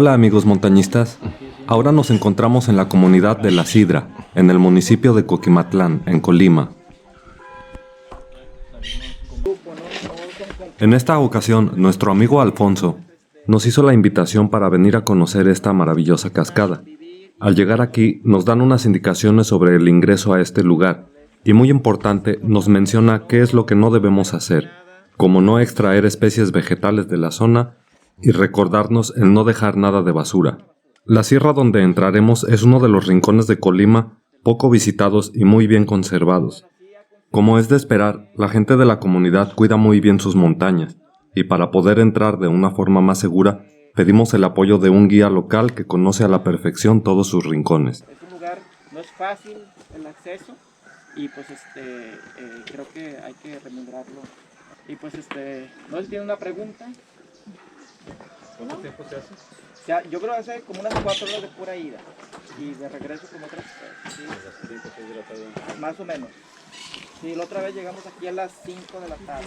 Hola amigos montañistas, ahora nos encontramos en la comunidad de La Sidra, en el municipio de Coquimatlán, en Colima. En esta ocasión, nuestro amigo Alfonso nos hizo la invitación para venir a conocer esta maravillosa cascada. Al llegar aquí, nos dan unas indicaciones sobre el ingreso a este lugar, y muy importante, nos menciona qué es lo que no debemos hacer, como no extraer especies vegetales de la zona y recordarnos el no dejar nada de basura. La sierra donde entraremos es uno de los rincones de Colima poco visitados y muy bien conservados. Como es de esperar, la gente de la comunidad cuida muy bien sus montañas, y para poder entrar de una forma más segura, pedimos el apoyo de un guía local que conoce a la perfección todos sus rincones. Es un lugar, no es fácil el acceso y pues creo que hay que rememorarlo. Y pues no sé si tiene una pregunta. ¿Cuánto tiempo se hace? O sea, yo creo que hace como unas 4 horas de pura ida y de regreso como otras 3. ¿Sí? Más o menos. Sí, la otra vez llegamos aquí a las 5 de la tarde.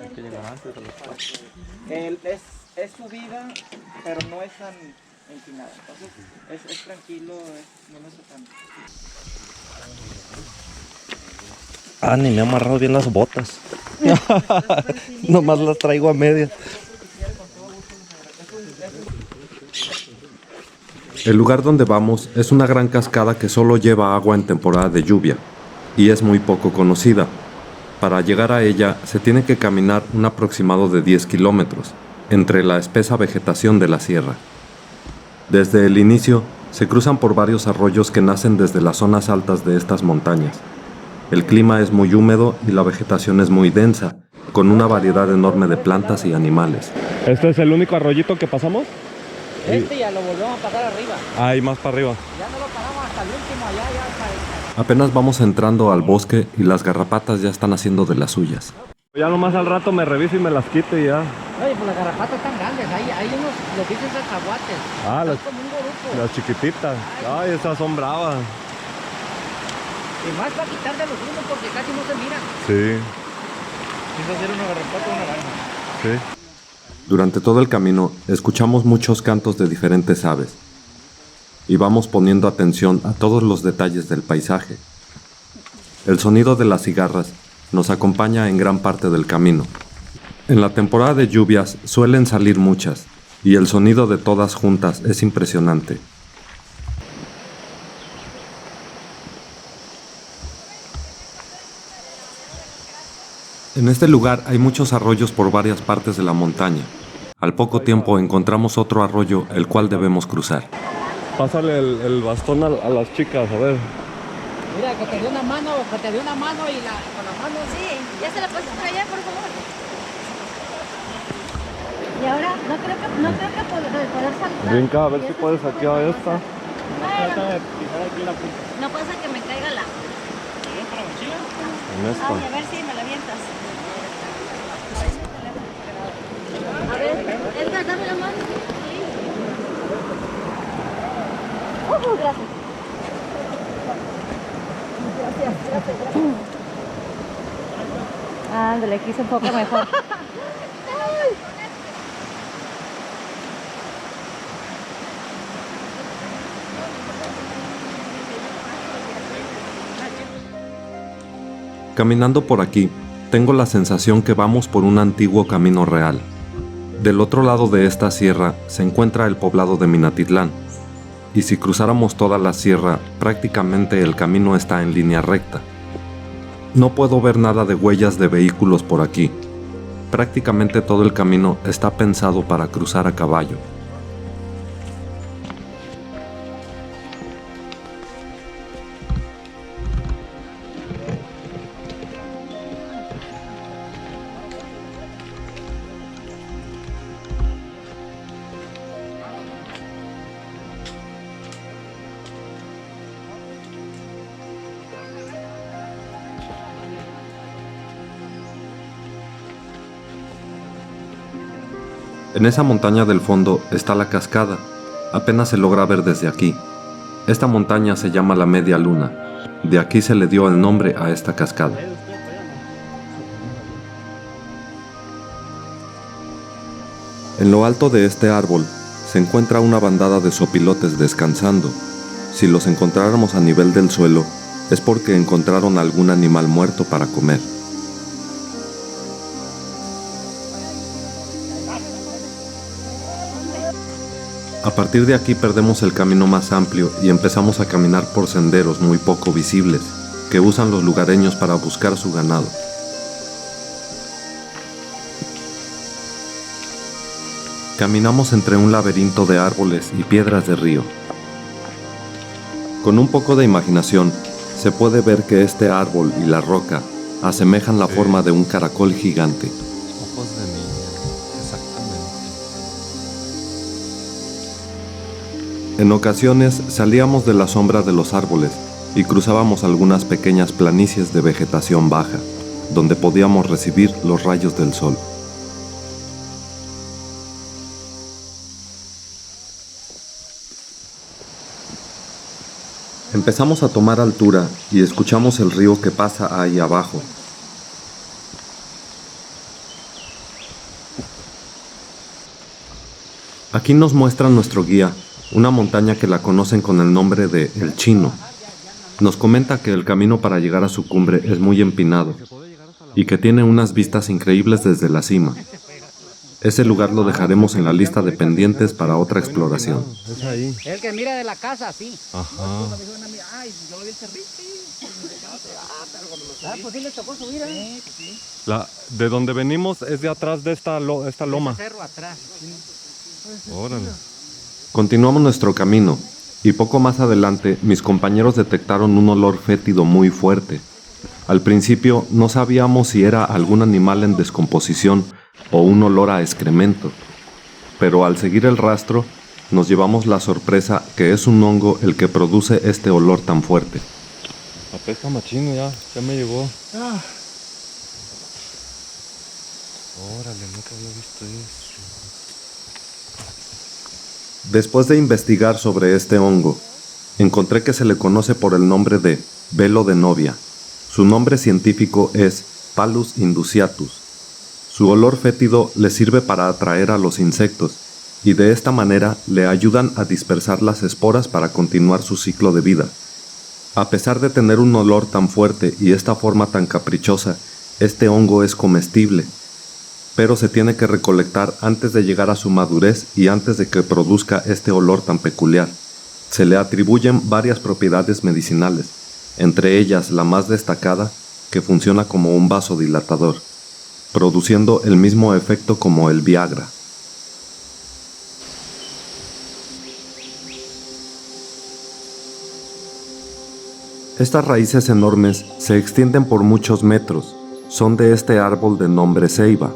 Hay que llegar antes de las 4. Es subida, pero no es tan empinada. Entonces es tranquilo, no es tan... Ni me he amarrado bien las botas. Nomás las traigo a medias. El lugar donde vamos es una gran cascada que solo lleva agua en temporada de lluvia, y es muy poco conocida. Para llegar a ella se tiene que caminar un aproximado de 10 kilómetros, entre la espesa vegetación de la sierra. Desde el inicio, se cruzan por varios arroyos que nacen desde las zonas altas de estas montañas. El clima es muy húmedo y la vegetación es muy densa, con una variedad enorme de plantas y animales. ¿Este es el único arroyito que pasamos? ya lo volvemos a pasar arriba. Ah, y más para arriba. Ya no lo paramos hasta el último, allá hasta... Apenas vamos entrando al bosque y las garrapatas ya están haciendo de las suyas. Ya nomás al rato me reviso y me las quito y ya. Oye, pues las garrapatas están grandes, hay unos, lo dicen cacahuates. Ah, Es como un goruco. las chiquititas. Ay, esas son bravas. Y más para quitar de los unos porque casi no se miran. Sí. Quise hacer una garrapata o una araña. Sí. Durante todo el camino escuchamos muchos cantos de diferentes aves y vamos poniendo atención a todos los detalles del paisaje. El sonido de las cigarras nos acompaña en gran parte del camino. En la temporada de lluvias suelen salir muchas y el sonido de todas juntas es impresionante. En este lugar hay muchos arroyos por varias partes de la montaña. Al poco tiempo encontramos otro arroyo el cual debemos cruzar. Pásale el bastón a las chicas, a ver. Mira, que te dé una mano, y con la mano... Sí, ya se la pasas para allá, por favor. Y ahora no creo que poder saltar. Brinca, a ver si puedes aquí a esta. Bueno, no pasa que me caiga la... En esta. Ay, a ver si me la avientas. A ver, Edgar, dame la mano. Gracias. Gracias. Ándale, aquí se enfoca mejor. Caminando por aquí, tengo la sensación que vamos por un antiguo camino real. Del otro lado de esta sierra se encuentra el poblado de Minatitlán, y si cruzáramos toda la sierra, prácticamente el camino está en línea recta. No puedo ver nada de huellas de vehículos por aquí. Prácticamente todo el camino está pensado para cruzar a caballo. En esa montaña del fondo está la cascada, apenas se logra ver desde aquí. Esta montaña se llama la Media Luna, de aquí se le dio el nombre a esta cascada. En lo alto de este árbol se encuentra una bandada de sopilotes descansando. Si los encontráramos a nivel del suelo, es porque encontraron algún animal muerto para comer. A partir de aquí perdemos el camino más amplio y empezamos a caminar por senderos muy poco visibles, que usan los lugareños para buscar su ganado. Caminamos entre un laberinto de árboles y piedras de río. Con un poco de imaginación, se puede ver que este árbol y la roca asemejan la forma de un caracol gigante. Ojos de niña, exactamente. En ocasiones salíamos de la sombra de los árboles y cruzábamos algunas pequeñas planicies de vegetación baja, donde podíamos recibir los rayos del sol. Empezamos a tomar altura y escuchamos el río que pasa ahí abajo. Aquí nos muestra nuestro guía una montaña que la conocen con el nombre de El Chino. Nos comenta que el camino para llegar a su cumbre es muy empinado y que tiene unas vistas increíbles desde la cima. Ese lugar lo dejaremos en la lista de pendientes para otra exploración. Es ahí. El que mira de la casa, sí. Ajá. Ay, yo lo vi el cerrito. Pues sí le tocó subir, ¿eh? De donde venimos es de atrás de esta loma. Cerro atrás. Órale. Continuamos nuestro camino y poco más adelante mis compañeros detectaron un olor fétido muy fuerte. Al principio no sabíamos si era algún animal en descomposición o un olor a excremento, pero al seguir el rastro nos llevamos la sorpresa que es un hongo el que produce este olor tan fuerte. Apesta machino ya me llegó. Órale, nunca había visto eso. Después de investigar sobre este hongo, encontré que se le conoce por el nombre de velo de novia. Su nombre científico es Palus indusiatus. Su olor fétido le sirve para atraer a los insectos y de esta manera le ayudan a dispersar las esporas para continuar su ciclo de vida. A pesar de tener un olor tan fuerte y esta forma tan caprichosa, este hongo es comestible, pero se tiene que recolectar antes de llegar a su madurez y antes de que produzca este olor tan peculiar. Se le atribuyen varias propiedades medicinales, entre ellas la más destacada, que funciona como un vasodilatador, produciendo el mismo efecto como el Viagra. Estas raíces enormes se extienden por muchos metros. Son de este árbol de nombre ceiba.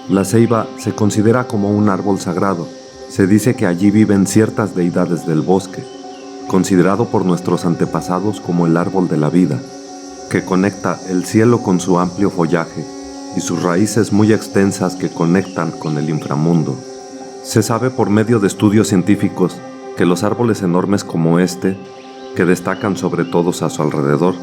La ceiba se considera como un árbol sagrado. Se dice que allí viven ciertas deidades del bosque, considerado por nuestros antepasados como el árbol de la vida, que conecta el cielo con su amplio follaje y sus raíces muy extensas que conectan con el inframundo. Se sabe por medio de estudios científicos que los árboles enormes como este, que destacan sobre todos a su alrededor,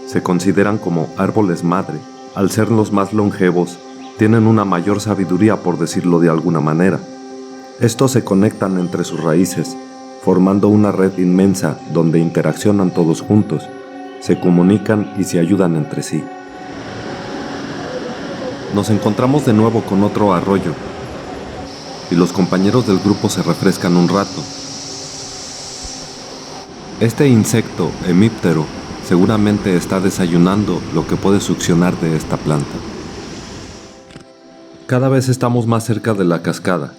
se consideran como árboles madre. Al ser los más longevos, tienen una mayor sabiduría, por decirlo de alguna manera. Estos se conectan entre sus raíces, formando una red inmensa donde interaccionan todos juntos, se comunican y se ayudan entre sí. Nos encontramos de nuevo con otro arroyo, y los compañeros del grupo se refrescan un rato. Este insecto hemíptero seguramente está desayunando lo que puede succionar de esta planta. Cada vez estamos más cerca de la cascada.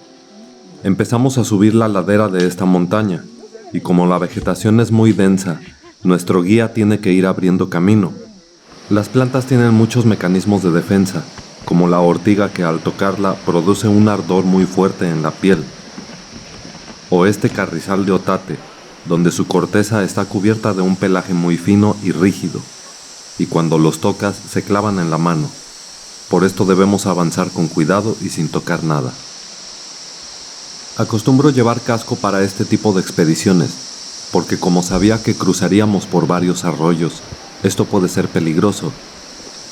Empezamos a subir la ladera de esta montaña, y como la vegetación es muy densa, nuestro guía tiene que ir abriendo camino. Las plantas tienen muchos mecanismos de defensa, como la ortiga que al tocarla produce un ardor muy fuerte en la piel, o este carrizal de otate, donde su corteza está cubierta de un pelaje muy fino y rígido, y cuando los tocas se clavan en la mano. Por esto debemos avanzar con cuidado y sin tocar nada. Acostumbro llevar casco para este tipo de expediciones, porque como sabía que cruzaríamos por varios arroyos, esto puede ser peligroso.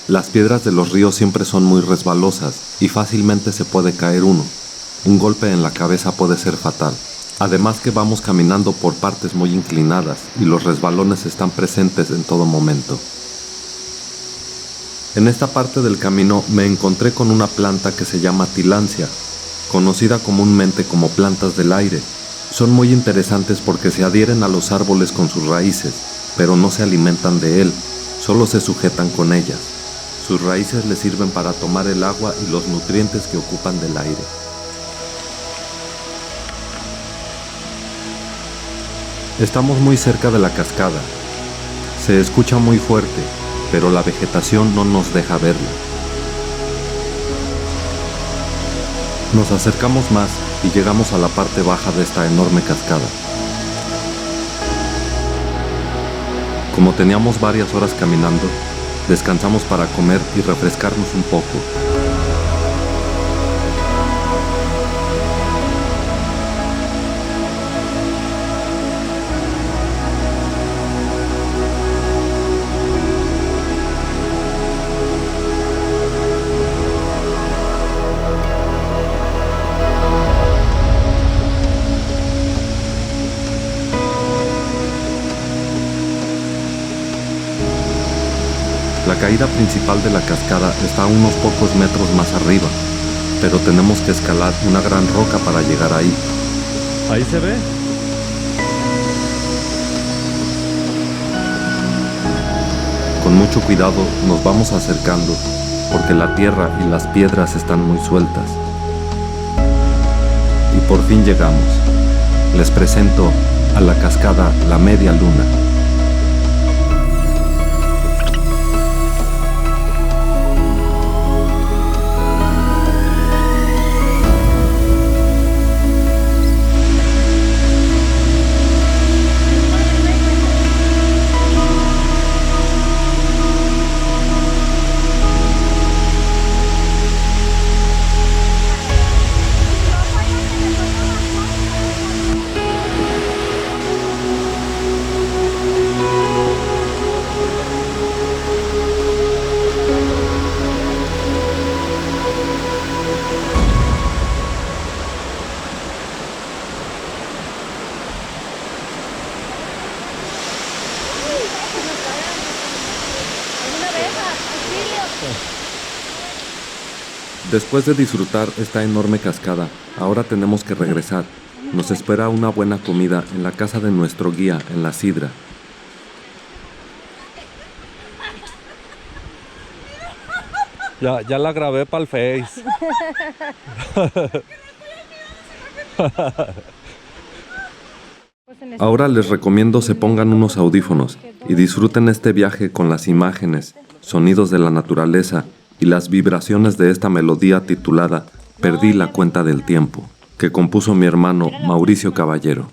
Las piedras de los ríos siempre son muy resbalosas y fácilmente se puede caer uno. un golpe en la cabeza puede ser fatal. Además que vamos caminando por partes muy inclinadas y los resbalones están presentes en todo momento. En esta parte del camino me encontré con una planta que se llama tilancia, conocida comúnmente como plantas del aire. Son muy interesantes porque se adhieren a los árboles con sus raíces, pero no se alimentan de él, solo se sujetan con ellas. Sus raíces les sirven para tomar el agua y los nutrientes que ocupan del aire. Estamos muy cerca de la cascada. Se escucha muy fuerte, pero la vegetación no nos deja verla. Nos acercamos más y llegamos a la parte baja de esta enorme cascada. Como teníamos varias horas caminando, descansamos para comer y refrescarnos un poco. La caída principal de la cascada está a unos pocos metros más arriba, pero tenemos que escalar una gran roca para llegar ahí. ¿Ahí se ve? Con mucho cuidado nos vamos acercando, porque la tierra y las piedras están muy sueltas. Y por fin llegamos. Les presento a la cascada La Media Luna. Después de disfrutar esta enorme cascada, ahora tenemos que regresar. Nos espera una buena comida en la casa de nuestro guía en La Sidra. Ya la grabé para el Face. Ahora les recomiendo se pongan unos audífonos y disfruten este viaje con las imágenes, sonidos de la naturaleza y las vibraciones de esta melodía titulada Perdí la cuenta del tiempo, que compuso mi hermano Mauricio Caballero.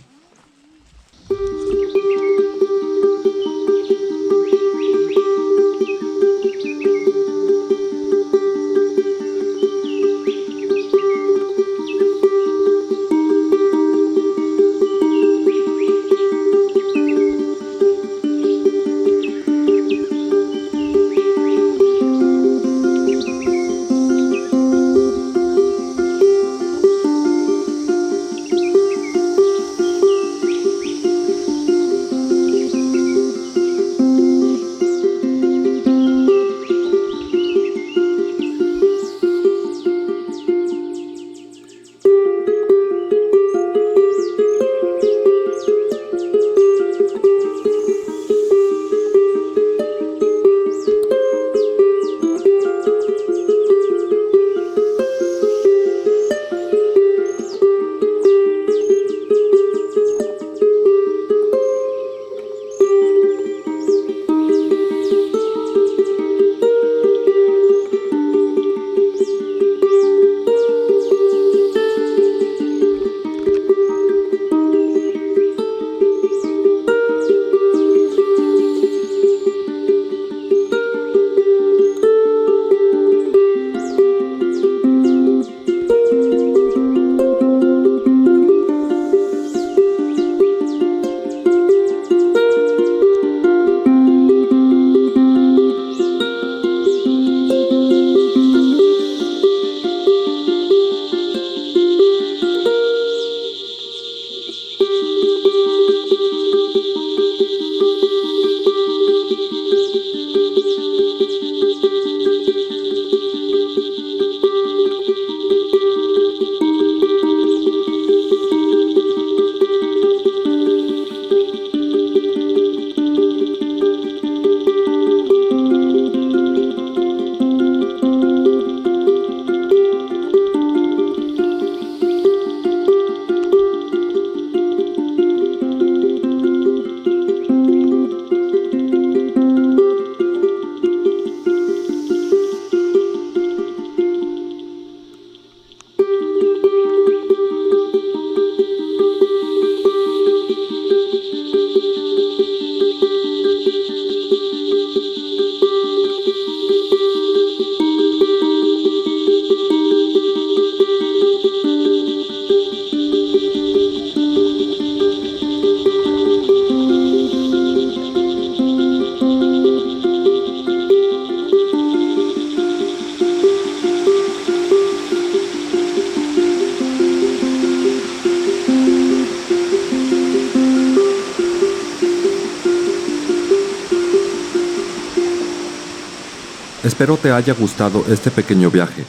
Espero te haya gustado este pequeño viaje.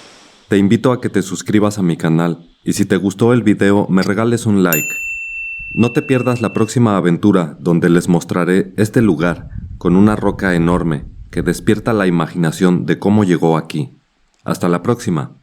Te invito a que te suscribas a mi canal y si te gustó el video me regales un like. No te pierdas la próxima aventura donde les mostraré este lugar con una roca enorme que despierta la imaginación de cómo llegó aquí. Hasta la próxima.